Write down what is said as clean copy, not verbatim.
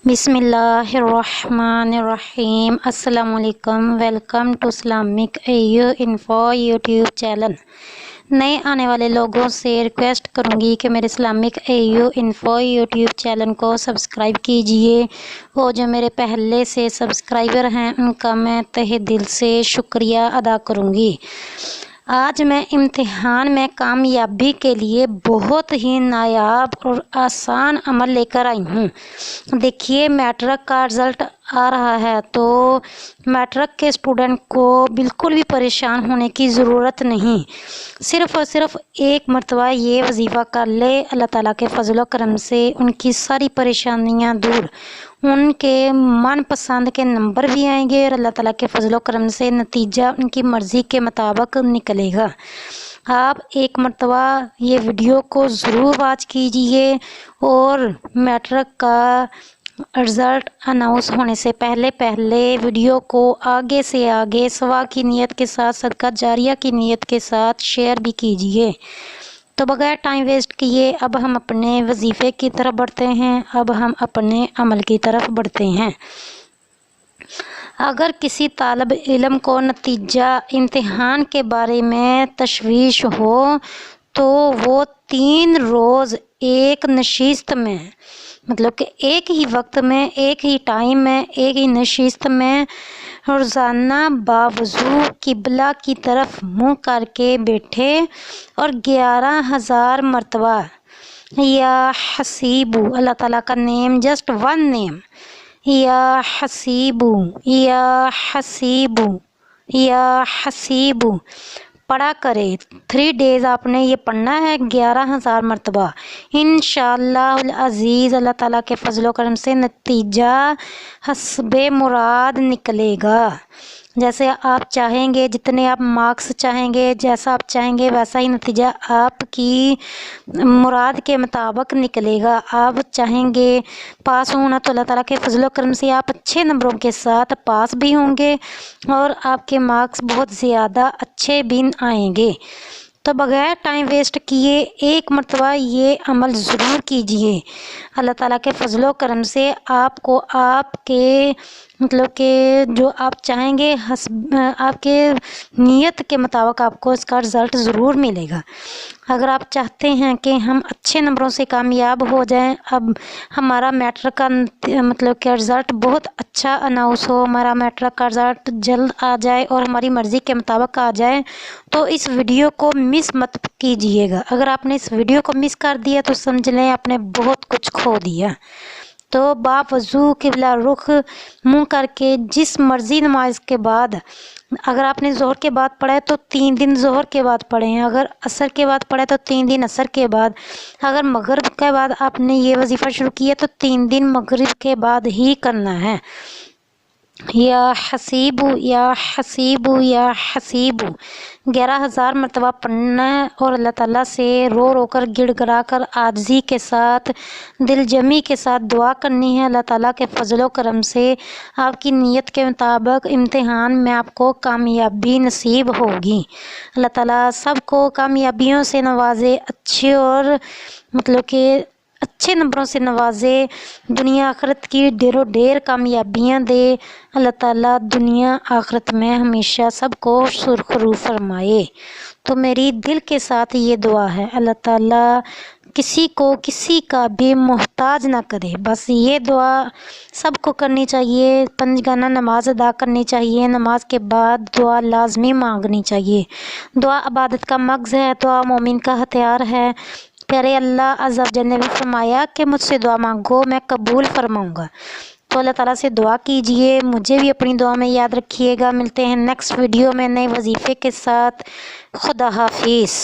بسم اللہ الرحمن الرحیم۔ السلام علیکم، ویلکم ٹو اسلامک ایو انفو یوٹیوب چینل۔ نئے آنے والے لوگوں سے ریکویسٹ کروں گی کہ میرے اسلامک ایو انفو یوٹیوب چینل کو سبسکرائب کیجئے، اور جو میرے پہلے سے سبسکرائبر ہیں ان کا میں تہہ دل سے شکریہ ادا کروں گی۔ آج میں امتحان میں کامیابی کے لیے بہت ہی نایاب اور آسان عمل لے کر آئی ہوں۔ دیکھیے، میٹرک کا رزلٹ آ رہا ہے تو میٹرک کے اسٹوڈنٹ کو بالکل بھی پریشان ہونے کی ضرورت نہیں۔ صرف اور صرف ایک مرتبہ یہ وظیفہ کر لے، اللہ تعالیٰ کے فضل و کرم سے ان کی ساری پریشانیاں دور، ان کے من پسند کے نمبر بھی آئیں گے، اور اللہ تعالیٰ کے فضل و کرم سے نتیجہ ان کی مرضی کے مطابق نکلے گا۔ آپ ایک مرتبہ یہ ویڈیو کو ضرور واچ کیجئے، اور میٹرک کا رزلٹ اناؤنس ہونے سے پہلے ویڈیو کو آگے سے آگے ثواب کی نیت کے ساتھ، صدقہ جاریہ کی نیت کے ساتھ شیئر بھی کیجئے۔ تو بغیر ٹائم ویسٹ کیے اب ہم اپنے وظیفے کی طرف بڑھتے ہیں، اب ہم اپنے عمل کی طرف بڑھتے ہیں۔ اگر کسی طالب علم کو نتیجہ امتحان کے بارے میں تشویش ہو تو وہ 3 روز ایک نشست میں، مطلب کہ ایک ہی وقت میں، ایک ہی ٹائم میں، ایک ہی نشست میں روزانہ باوضو قبلہ کی طرف منہ کر کے بیٹھے اور 11,000 مرتبہ یا حسیبو، اللہ تعالیٰ کا نیم، جسٹ 1 نیم، یا حسیبو یا حسیبو یا حسیبو پڑھا کرے۔ 3 ڈیز آپ نے یہ پڑھنا ہے 11,000 مرتبہ۔ انشاءاللہ العزیز اللہ تعالیٰ کے فضل و کرم سے نتیجہ حسب مراد نکلے گا۔ جیسے آپ چاہیں گے، جتنے آپ مارکس چاہیں گے، جیسا آپ چاہیں گے ویسا ہی نتیجہ آپ کی مراد کے مطابق نکلے گا۔ آپ چاہیں گے پاس ہونا تو اللہ تعالیٰ کے فضل و کرم سے آپ اچھے نمبروں کے ساتھ پاس بھی ہوں گے، اور آپ کے مارکس بہت زیادہ اچھے بھی آئیں گے۔ تو بغیر ٹائم ویسٹ کیے ایک مرتبہ یہ عمل ضرور کیجئے۔ اللہ تعالیٰ کے فضل و کرم سے آپ کو آپ کے مطلب کہ جو آپ چاہیں گے آپ کے نیت کے مطابق آپ کو اس کا رزلٹ ضرور ملے گا۔ اگر آپ چاہتے ہیں کہ ہم اچھے نمبروں سے کامیاب ہو جائیں، اب ہمارا میٹرک کا مطلب کہ رزلٹ بہت اچھا اناؤنس ہو، ہمارا میٹرک کا رزلٹ جلد آ جائے اور ہماری مرضی کے مطابق آ جائے، تو اس ویڈیو کو مس مت کیجئے گا۔ اگر آپ نے اس ویڈیو کو مس کر دیا تو سمجھ لیں آپ نے بہت کچھ کھو دیا۔ تو باوضو قبلہ رخ منہ کر کے جس مرضی نماز کے بعد، اگر آپ نے ظہر کے بعد پڑھا ہے تو 3 دن ظہر کے بعد پڑھیں، اگر عصر کے بعد پڑھا ہے تو 3 دن عصر کے بعد، اگر مغرب کے بعد آپ نے یہ وظیفہ شروع کیا تو 3 دن مغرب کے بعد ہی کرنا ہے۔ یا حسیبو یا حسیبو یا حسیبو 11,000 مرتبہ پڑھنا ہے، اور اللہ تعالیٰ سے رو رو کر، گڑ گڑا کر، عاجزی کے ساتھ، دل جمی کے ساتھ دعا کرنی ہے۔ اللہ تعالیٰ کے فضل و کرم سے آپ کی نیت کے مطابق امتحان میں آپ کو کامیابی نصیب ہوگی۔ اللہ تعالیٰ سب کو کامیابیوں سے نوازے، اچھے اور مطلب کہ اچھے نمبروں سے نوازے، دنیا آخرت کی ڈیر و ڈیر کامیابیاں دے۔ اللہ تعالیٰ دنیا آخرت میں ہمیشہ سب کو سرخرو فرمائے۔ تو میری دل کے ساتھ یہ دعا ہے، اللہ تعالیٰ کسی کو کسی کا بھی محتاج نہ کرے۔ بس یہ دعا سب کو کرنی چاہیے۔ 5 گانا نماز ادا کرنی چاہیے، نماز کے بعد دعا لازمی مانگنی چاہیے۔ دعا عبادت کا مغز ہے، دعا مومن کا ہتھیار ہے۔ پیارے اللہ عز و جل نے بھی فرمایا کہ مجھ سے دعا مانگو میں قبول فرماؤں گا۔ تو اللہ تعالیٰ سے دعا کیجئے، مجھے بھی اپنی دعا میں یاد رکھیے گا۔ ملتے ہیں نیکسٹ ویڈیو میں نئے وظیفے کے ساتھ۔ خدا حافظ۔